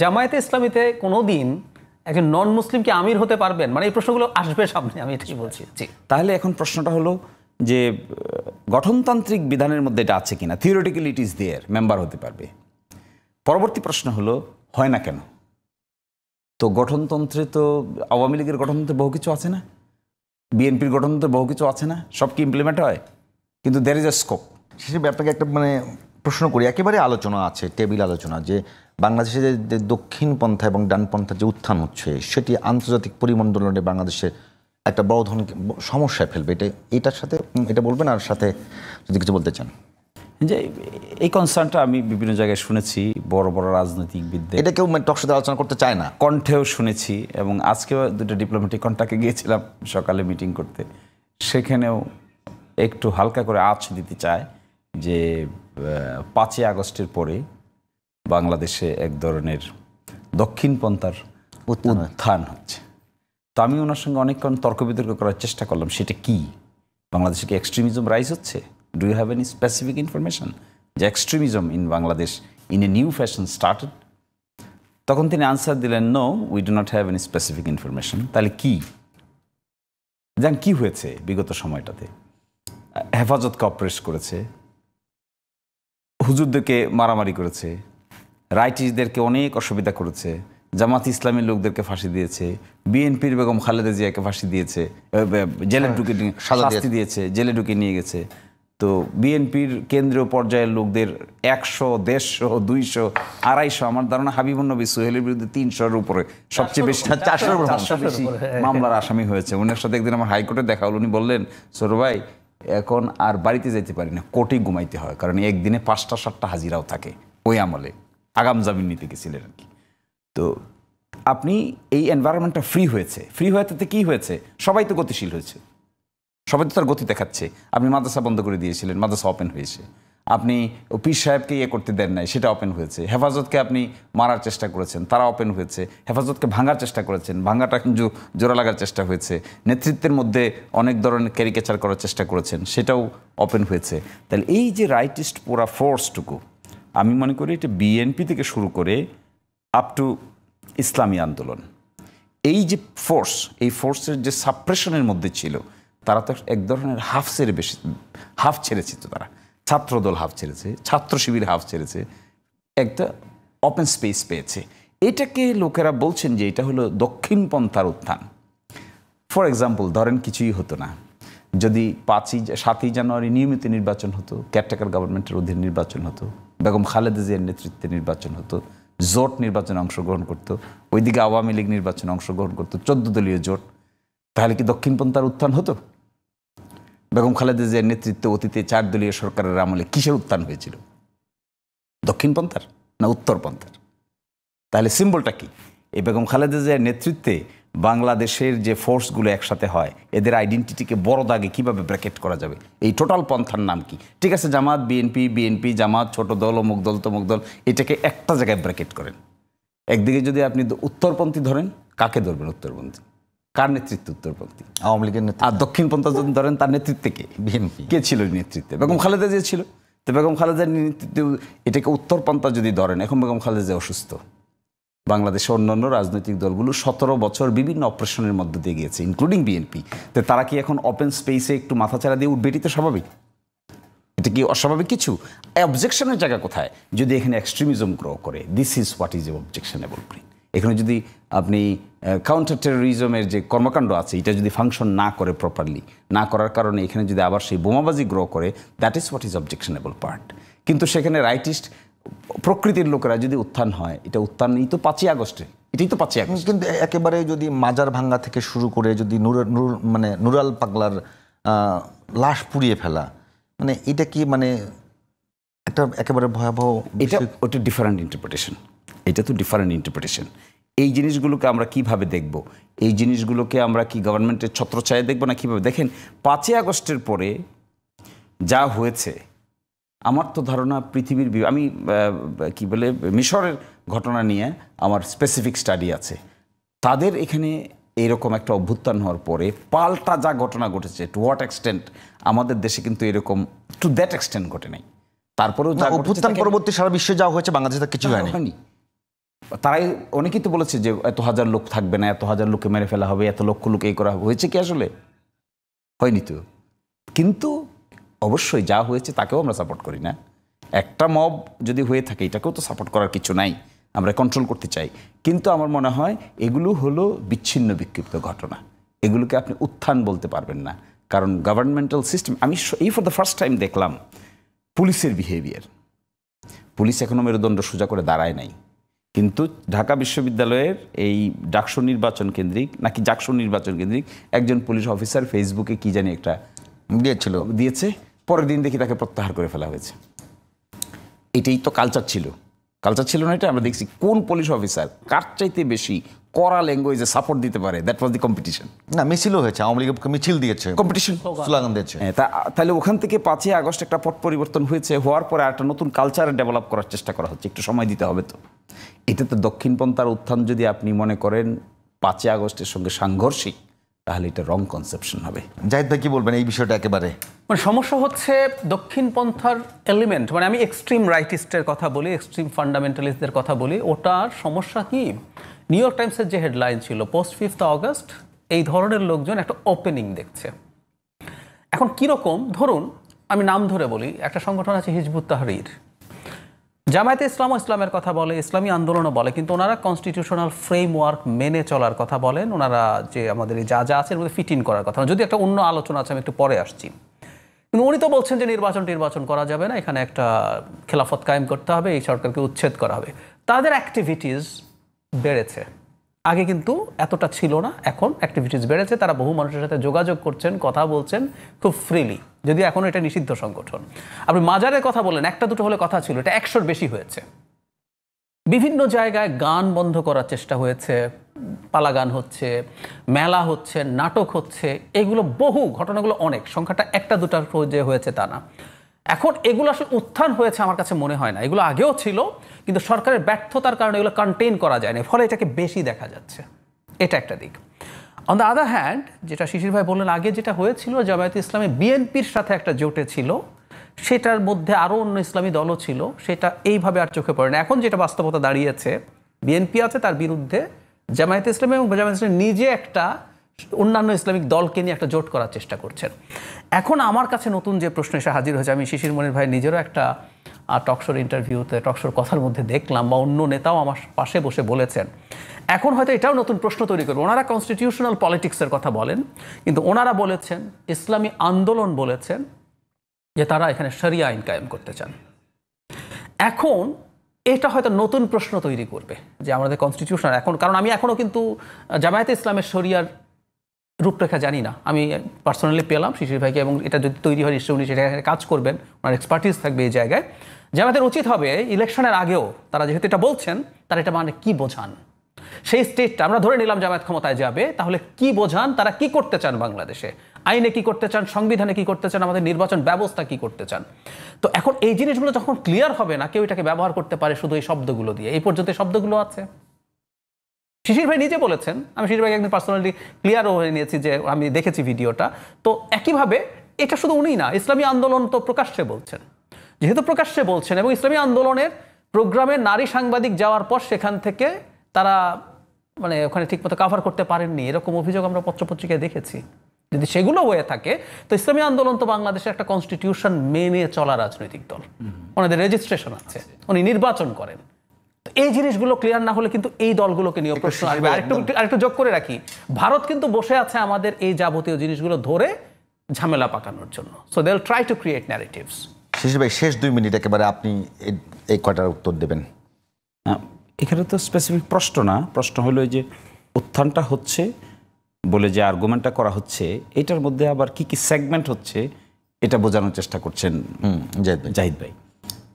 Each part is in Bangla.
জামায়াতে ইসলামীতে কোনোদিন একজন নন মুসলিম কি আমির হতে পারবেন? মানে এই প্রশ্নগুলো আসবে সামনে, আমি এটাই বলছি। জি, তাহলে এখন প্রশ্নটা হলো যে গঠনতান্ত্রিক বিধানের মধ্যে এটা আছে কিনা। Theoretically it is there, member হতে পারবে। পরবর্তী প্রশ্ন হলো হয় না কেন? তো গঠনতন্ত্রে তো আওয়ামী লীগের গঠনতন্ত্রে বহু কিছু আছে না, বিএনপির গঠনতন্ত্রে বহু কিছু আছে না, সব কি ইমপ্লিমেন্ট হয়? কিন্তু দের ইজ এ স্কোপ। হিসেবে আপনাকে একটা প্রশ্ন করি, একেবারে আলোচনা আছে, টেবিল আলোচনা, যে বাংলাদেশে যে দক্ষিণপন্থা এবং ডানপন্থার যে উত্থান হচ্ছে সেটি আন্তর্জাতিক পরিমণ্ডলে বাংলাদেশে একটা বড় ধরনের সমস্যায় ফেলবে। এটার সাথে এটা বলবেন, আর সাথে যদি কিছু বলতে চান। যে এই কনসার্নটা আমি বিভিন্ন জায়গায় শুনেছি, বড় বড় রাজনৈতিকবিদদের। এটা কেউ টক সাথে আলোচনা করতে চায় না, কণ্ঠেও শুনেছি, এবং আজকেও দুটো ডিপ্লোম্যাটিক কন্ট্যাক্টে গিয়েছিলাম সকালে মিটিং করতে, সেখানেও একটু হালকা করে আঁচ দিতে চায় যে 5ই আগস্টের পরে বাংলাদেশে এক ধরনের দক্ষিণপন্থার উত্থান হচ্ছে। তো আমি ওনার সঙ্গে অনেকক্ষণ তর্ক বিতর্ক করার চেষ্টা করলাম, সেটা কি? বাংলাদেশে কি এক্সট্রিমিজম রাইজ হচ্ছে? Do you have any specific information যে extremism in Bangladesh in a new fashion started? তখন তিনি আনসার দিলেন, no, we do not have any specific information. তাহলে কি জান কি হয়েছে বিগত সময়টাতে? হেফাজতকে অপ্রেস করেছে, হুজুরদেরকে মারামারি করেছে, রাইটিসদেরকে অনেক অসুবিধা করেছে, জামাত ইসলামের লোকদেরকে ফাঁসি দিয়েছে, বিএনপির বেগম খালেদা জিয়াকে ফাঁসি দিয়েছে, জেলে ঢুকে শাস্তি দিয়েছে, জেলে ঢুকে নিয়ে গেছে। তো বিএনপির কেন্দ্রীয় পর্যায়ের লোকদের 100, 150, 200, 250, আমার ধারণা হাবিবুন্নবী সোহেলের বিরুদ্ধে 300-এর উপরে, সবচেয়ে বেশি 400 বেশি মামলার আসামি হয়েছে। উনার সাথে একদিন আমার হাইকোর্টে দেখা হলো, উনি বললেন, সরু ভাই এখন আর বাড়িতে যেতে পারি না, কোর্টেই ঘুমাইতে হয়, কারণ একদিনে 5টা-7টা হাজিরাও থাকে। ওই আমলে আগাম জামিন নিতে গেছিলেন আর কি। তো আপনি এই এনভায়রনমেন্টটা ফ্রি হয়েছে, ফ্রি হয়ে তাতে কী হয়েছে? সবাই তো গতিশীল হয়েছে, সবাই তো তার গতি দেখাচ্ছে। আপনি মাদ্রাসা বন্ধ করে দিয়েছিলেন, মাদ্রাসা ওপেন হয়েছে। আপনি পীর সাহেবকে করতে দেন নাই, সেটা ওপেন হয়েছে। হেফাজতকে আপনি মারার চেষ্টা করেছেন, তারা ওপেন হয়েছে। হেফাজতকে ভাঙার চেষ্টা করেছেন, ভাঙাটা কিন্তু জোড়া লাগার চেষ্টা হয়েছে। নেতৃত্বের মধ্যে অনেক ধরনের ক্যারিকেচার করার চেষ্টা করেছেন, সেটাও ওপেন হয়েছে। তাহলে এই যে রাইটিস্ট পুরা ফোর্সটুকু, আমি মনে করি এটা বিএনপি থেকে শুরু করে আপ টু ইসলামী আন্দোলন, এই যে ফোর্স, এই ফোর্সের যে সাপ্রেশনের মধ্যে ছিল, তারা তো এক ধরনের হাফ ছেড়েছে। তো তারা ছাত্রদল হাফ ছেড়েছে, ছাত্র শিবির হাফ ছেড়েছে, একটা ওপেন স্পেস পেয়েছে। এটাকে লোকেরা বলছেন যে এটা হলো দক্ষিণপন্থার উত্থান। ফর এক্সাম্পল, ধরেন কিছুই হতো না, যদি 7ই জানুয়ারি নিয়মিত নির্বাচন হতো, কেয়ারটেকার গভর্নমেন্টের অধীনে নির্বাচন হতো, বেগম খালেদা জিয়ার নেতৃত্বে নির্বাচন হতো, জোট নির্বাচনে অংশগ্রহণ করতো, ওইদিকে আওয়ামী লীগ নির্বাচনে অংশগ্রহণ করতো, 14 দলীয় জোট, তাহলে কি দক্ষিণপন্থার উত্থান হতো? বেগম খালেদা জিয়ার নেতৃত্বে অতীতে 4 দলীয় সরকারের আমলে কিসের উত্থান হয়েছিল? দক্ষিণপন্থার না উত্তরপন্থার? তাহলে সিম্বলটা কি? এই বেগম খালেদা জিয়ার নেতৃত্বে বাংলাদেশের যে ফোর্সগুলো একসাথে হয়, এদের আইডেন্টিটিকে বড় দাগে কীভাবে ব্র্যাকেট করা যাবে? এই টোটাল পন্থার নাম কি? ঠিক আছে, জামাত, বিএনপি, জামাত, ছোট দল, অমুক দল, তমুক দল, এটাকে একটা জায়গায় ব্র্যাকেট করেন। একদিকে যদি আপনি উত্তরপন্থী ধরেন, কাকে ধরবেন উত্তরপন্থী? কার নেতৃত্বে উত্তরপন্থী? আওয়ামী লীগের নেতৃত্ব। আর দক্ষিণপন্থা যদি ধরেন, তার নেতৃত্বে কে? বিএনপি। কে ছিল নেতৃত্বে? বেগম খালেদা জিয়া ছিল। তো বেগম খালেদার নেতৃত্বে এটাকে উত্তরপন্থা যদি ধরেন, এখন বেগম খালেদা জিয়া অসুস্থ, বাংলাদেশে অন্যান্য রাজনৈতিক দলগুলো 17 বছর বিভিন্ন অপারেশনের মধ্যে দিয়ে গিয়েছে, ইনক্লুডিং বিএনপি। তো তারা কি এখন ওপেন স্পেসে একটু মাথাচাড়া দিয়ে উঠবে? এটি তো স্বাভাবিক। এটা কি অস্বাভাবিক কিছু? অবজেকশনের জায়গা কোথায়? যদি এখানে এক্সট্রিমিজম গ্রো করে, this is what is objectionable print. এখানে যদি আপনি কাউন্টার টেরোরিজমের যে কর্মকাণ্ড আছে, এটা যদি ফাংশন না করে প্রপারলি, না করার কারণে এখানে যদি আবার সেই বোমাবাজি গ্রো করে, that is what is objectionable part. কিন্তু সেখানে রাইটিস্ট প্রকৃতির লোকেরা যদি উত্থান হয়, এটা উত্থান নেই তো 5ই আগস্টে, এটাই তো 5ই আগস্ট। কিন্তু একেবারে যদি মাজার ভাঙ্গা থেকে শুরু করে যদি নুরাল পাগলার লাশ পুড়িয়ে ফেলা, এটা কি একটা একেবারে ভয়াবহ? এটা ওটা ডিফারেন্ট ইন্টারপ্রিটেশন, এটা তো ডিফারেন্ট ইন্টারপ্রিটেশন। এই জিনিসগুলোকে আমরা কিভাবে দেখব? এই জিনিসগুলোকে আমরা কি গভর্নমেন্টের ছত্রছায়া দেখব না কিভাবে? দেখেন, 5ই আগস্টের পরে যা হয়েছে, আমার তো ধারণা পৃথিবীর, আমি কি বলে, মিশরের ঘটনা নিয়ে আমার স্পেসিফিক স্টাডি আছে। তাদের এখানে এরকম একটা অভ্যুত্থান হওয়ার পরে পাল্টা যা ঘটনা ঘটেছে, টু হোয়াট এক্সটেন্ট, আমাদের দেশে কিন্তু এরকম টু দ্যাট এক্সটেন্ট ঘটে নাই। তারপরেও অভ্যুত্থান পরবর্তী সারা বিশ্বে যা হয়েছে, বাংলাদেশে কিছু হয়নি। তারাই অনেকেই তো বলেছে যে এত হাজার লোক থাকবে না, এত হাজার লোককে মেরে ফেলা হবে, এত লক্ষ লোক এই করা হবে। হয়েছে কি আসলে? হয়নি তো। কিন্তু অবশ্যই যা হয়েছে তাকেও আমরা সাপোর্ট করি না। একটা মব যদি হয়ে থাকে এটাকেও তো সাপোর্ট করার কিছু নাই, আমরা কন্ট্রোল করতে চাই। কিন্তু আমার মনে হয় এগুলো হলো বিচ্ছিন্ন বিক্ষিপ্ত ঘটনা, এগুলোকে আপনি উত্থান বলতে পারবেন না। কারণ গভর্নমেন্টাল সিস্টেম, আমি এই ফর দ্য ফার্স্ট টাইম দেখলাম পুলিশের বিহেভিয়ার। পুলিশ এখনও মেরুদণ্ড সোজা করে দাঁড়ায় নাই, কিন্তু ঢাকা বিশ্ববিদ্যালয়ের এই ডাকসু নির্বাচন কেন্দ্রিক নাকি জাকসু নির্বাচন কেন্দ্রিক একজন পুলিশ অফিসার ফেসবুকে কি জানি একটা দিয়েছে, পরের দিন দেখি তাকে প্রত্যাহার করে ফেলা হয়েছে। এটাই তো কালচার ছিল না এটা? আমরা দেখছি কোন পুলিশ অফিসার কার চাইতে বেশি কড়া ল্যাঙ্গুয়েজে সাপোর্ট দিতে পারে, দ্যাট ওয়াজ দি কম্পিটিশন। না, মিছিলও হয়েছে, আওয়ামী লীগ মিছিল দিয়েছে, কম্পিটিশন, স্লোগান দিয়েছে। তাহলে ওখান থেকে 5ই আগস্ট একটা পট পরিবর্তন হয়েছে, হওয়ার পরে একটা নতুন কালচার ডেভেলপ করার চেষ্টা করা হচ্ছে, একটু সময় দিতে হবে। তো এটা তো দক্ষিণপন্থার উত্থান যদি আপনি মনে করেন 5ই আগস্টের সঙ্গে সাংঘর্ষিক, তাহলে এটা রং কনসেপশন হবে। জাহিদ ভাই কি বলবেন এই বিষয়টা? একেবারে মানে সমস্যা হচ্ছে দক্ষিণপন্থার এলিমেন্ট, মানে আমি এক্সট্রিম রাইটিস্টের কথা বলি, এক্সট্রিম ফান্ডামেন্টালিস্টদের কথা বলি, ওটার সমস্যা কি? নিউ ইয়র্ক টাইমসের যে হেডলাইন ছিল পোস্ট 5th অগস্ট, এই ধরনের লোকজন একটা ওপেনিং দেখছে। এখন কীরকম, ধরুন আমি নাম ধরে বলি, একটা সংগঠন আছে হিজবুত তাহরির, জামায়াতে ইসলাম ও ইসলামের কথা বলে, ইসলামী আন্দোলনও বলে, কিন্তু ওনারা কনস্টিটিউশনাল ফ্রেমওয়ার্ক মেনে চলার কথা বলেন। ওনারা যে আমাদের যা যা আছে এর মধ্যে ফিট ইন করার কথা, যদি একটা অন্য আলোচনা আছে আমি একটু পরে আসছি। কিন্তু উনি তো বলছেন যে নির্বাচন করা যাবে না, এখানে একটা খেলাফত কায়েম করতে হবে, এই সরকারকে উচ্ছেদ করা হবে। তাদের অ্যাক্টিভিটিস বেড়েছে, আগে কিন্তু এতটা ছিল না, এখন অ্যাক্টিভিটিস বেড়েছে। তারা বহু মানুষের সাথে যোগাযোগ করছেন, কথা বলছেন খুব ফ্রিলি, যদিও এখনও এটা নিষিদ্ধ সংগঠন। আপনি মাজারের কথা বললেন, একটা দুটো হলে কথা ছিল, এটা 100-র বেশি হয়েছে। বিভিন্ন জায়গায় গান বন্ধ করার চেষ্টা হয়েছে, পালা গান হচ্ছে, মেলা হচ্ছে, নাটক হচ্ছে, এগুলো বহু ঘটনাগুলো অনেক, সংখ্যাটা একটা দুটার যে হয়েছে তা না। এখন এগুলো আসলে উত্থান হয়েছে আমার কাছে মনে হয় না, এগুলো আগেও ছিল, কিন্তু সরকারের ব্যর্থতার কারণে এগুলো কন্টেইন করা যায়নি, ফলে এটাকে বেশি দেখা যাচ্ছে। এটা একটা দিক। অন দ্য আদার হ্যান্ড, যেটা শিশির ভাই বললেন, আগে যেটা হয়েছিল জামায়াতে ইসলামে বিএনপির সাথে একটা জোটে ছিল, সেটার মধ্যে আরও অন্য ইসলামী দলও ছিল, সেটা এইভাবে আর চোখে পড়ে না। এখন যেটা বাস্তবতা দাঁড়িয়েছে, বিএনপি আছে, তার বিরুদ্ধে জামায়াতে ইসলামী এবং জামায়াতে ইসলামী নিজে একটা অন্যান্য ইসলামিক দলকে নিয়ে একটা জোট করার চেষ্টা করছেন। এখন আমার কাছে নতুন যে প্রশ্ন এসে হাজির হয়েছে, আমি শিশির মনির ভাই নিজেরও একটা টকশোর ইন্টারভিউতে, টকশোর কথার মধ্যে দেখলাম, বা অন্য নেতাও আমার পাশে বসে বলেছেন, এখন হয়তো এটাও নতুন প্রশ্ন তৈরি করবে। ওনারা কনস্টিটিউশনাল পলিটিক্সের কথা বলেন, কিন্তু ওনারা বলেছেন, ইসলামী আন্দোলন বলেছেন যে তারা এখানে শরিয়া আইন কায়েম করতে চান। এখন এটা হয়তো নতুন প্রশ্ন তৈরি করবে যে আমাদের কনস্টিটিউশন এখন, কারণ আমি এখনও কিন্তু জামায়াতে ইসলামের শরিয়ার রূপরেখা জানি না। আমি পার্সোনালি পেলাম শিশির ভাইকে, এবং এটা যদি তৈরি হয় নিশ্চয়ই উনি সেটা কাজ করবেন, ওনার এক্সপার্টিস থাকবে এই জায়গায়। জামায়াতের উচিত হবে ইলেকশনের আগেও, তারা যেহেতু এটা বলছেন, তারা এটা মানে কি বোঝান, সেই স্টেটটা আমরা ধরে নিলাম জামায়াত ক্ষমতায় যাবে, তাহলে কি বোঝান, তারা কি করতে চান বাংলাদেশে, আইনে কি করতে চান, সংবিধানে কি করতে চান, আমাদের নির্বাচন ব্যবস্থা কি করতে চান। তো এখন এই জিনিসগুলো যখন ক্লিয়ার হবে না, কেউ এটাকে ব্যবহার করতে পারে শুধু এই শব্দগুলো দিয়ে। এই পর্যন্ত শব্দগুলো আছে, শিশির ভাই নিজে বলেছেন, আমি শিশির ভাইকে একদিন পার্সোনালি ক্লিয়ারও হয়ে নিয়েছি যে আমি দেখেছি ভিডিওটা। তো একইভাবে এটা শুধু উনিই না, ইসলামী আন্দোলন তো প্রকাশ্যে বলছেন, যেহেতু প্রকাশ্যে বলছেন, এবং ইসলামী আন্দোলনের প্রোগ্রামে নারী সাংবাদিক যাওয়ার পর সেখান থেকে তারা মানে ওখানে ঠিকমতো কাভার করতে পারেননি, এরকম অভিযোগ আমরা পত্রপত্রিকায় দেখেছি। যদি সেগুলো হয়ে থাকে, তো ইসলামী আন্দোলন তো বাংলাদেশের একটা কনস্টিটিউশন মেনে চলা রাজনৈতিক দল, ওনাদের রেজিস্ট্রেশন আছে, উনি নির্বাচন করেন। এই জিনিসগুলো ক্লিয়ার না হলে কিন্তু এই দলগুলোকে নিয়ে প্রশ্ন আসবে। আরেকটু যোগ করে রাখি, ভারত কিন্তু বসে আছে আমাদের এই যাবতীয় জিনিসগুলো ধরে ঝামেলা পাকানোর জন্য। So they will try to create narratives. Shishir ভাই, শেষ 2 মিনিট একেবারে আপনি এই কয়টার উত্তর দেবেন? এখানে তো স্পেসিফিক প্রশ্ন না, প্রশ্ন হলো যে উত্থানটা হচ্ছে বলে যে আর্গুমেন্টটা করা হচ্ছে, এটার মধ্যে আবার কি কি সেগমেন্ট হচ্ছে এটা বোঝানোর চেষ্টা করছেন জাহিদ ভাই।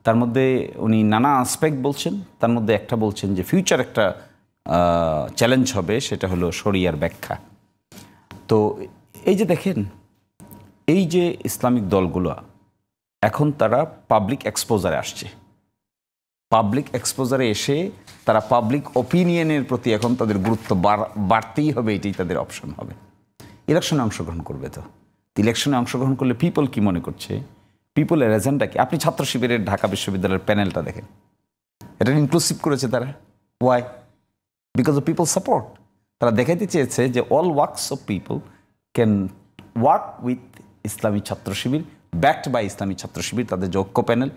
তার মধ্যে উনি নানা আসপেক্ট বলছেন, তার মধ্যে একটা বলছেন যে ফিউচার একটা চ্যালেঞ্জ হবে, সেটা হলো শরিয়ার ব্যাখ্যা। তো এই যে দেখেন, এই যে ইসলামিক দলগুলো এখন তারা পাবলিক এক্সপোজারে আসছে, পাবলিক এক্সপোজারে এসে তারা পাবলিক ওপিনিয়নের প্রতি এখন তাদের গুরুত্ব বাড়তেই হবে, এটাই তাদের অপশন হবে। ইলেকশনে অংশগ্রহণ করবে, তো ইলেকশনে অংশগ্রহণ করলে পিপল কি মনে করছে, পিপলের এজেন্ডা কি? আপনি ছাত্র শিবিরের ঢাকা বিশ্ববিদ্যালয়ের প্যানেলটা দেখেন, এটা ইনক্লুসিভ করেছে তারা, why? Because of people support. তারা দেখাইতে চেয়েছে যে all works of people can work with Islami Chhatra Shibir, backed by ইসলামী ছাত্র শিবির, তাদের যে ঐক্য প্যানেল।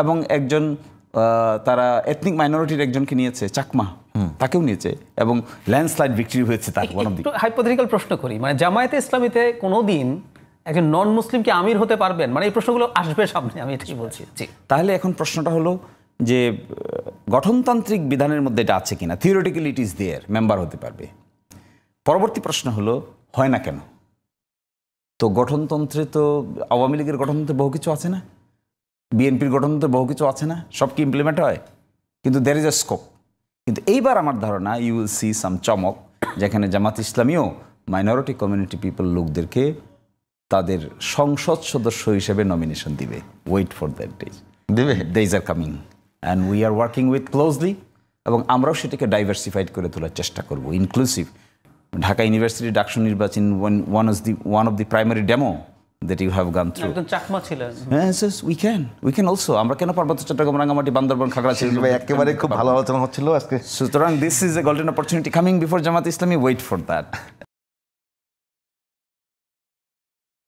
এবং একজন তারা এথনিক মাইনরিটির একজনকে নিয়েছে, চাকমা, তাকেও নিয়েছে, এবং ল্যান্ডস্লাইড ভিক্টরি হয়েছে তার। একটু হাইপোথেটিক্যাল প্রশ্ন করি, মানে জামায়াতে ইসলামীতে কোনোদিন একজন নন মুসলিম কি আমির হতে পারবেন? মানে এই প্রশ্নগুলো আসবে সামনে, আমি এটাই বলছি। জি, তাহলে এখন প্রশ্নটা হলো যে গঠনতান্ত্রিক বিধানের মধ্যে এটা আছে কিনা। Theoretically it is there, member হতে পারবে। পরবর্তী প্রশ্ন হলো হয় না কেন? তো গঠনতন্ত্রে তো আওয়ামী লীগের গঠনতন্ত্রে বহু কিছু আছে না, বিএনপির গঠনতন্ত্রে বহু কিছু আছে না, সব কি ইমপ্লিমেন্ট হয়? কিন্তু দ্যার ইজ এ স্কোপ। কিন্তু এইবার আমার ধারণা ইউ উইল সি সাম চমক, যেখানে জামাত ইসলামীও মাইনরিটি কমিউনিটি পিপল লোকদেরকে তাদের সংসদ সদস্য হিসেবে নমিনেশন দিবে। ওয়েট ফর দ্যাট ডেজ, দেবে। Days are coming and we are working with closely. এবং আমরাও সেটাকে ডাইভার্সিফাইড করে তোলার চেষ্টা করব, ইনক্লুসিভ। ঢাকা ইউনিভার্সিটি ডাকসু নির্বাচন one of the primary demo that you have gone through. একজন চাকমা ছিলেন। Yes, we can also. আমরা কেন পার্বত্য চট্টগ্রাম, রাঙ্গামাটি, বান্দরবান, খাগড়াছড়ি? ভাই একেবারে খুব ভালো আলোচনা হচ্ছিল আজকে। সুতরাং this is a golden opportunity coming before Jamaat Islami. Wait for that.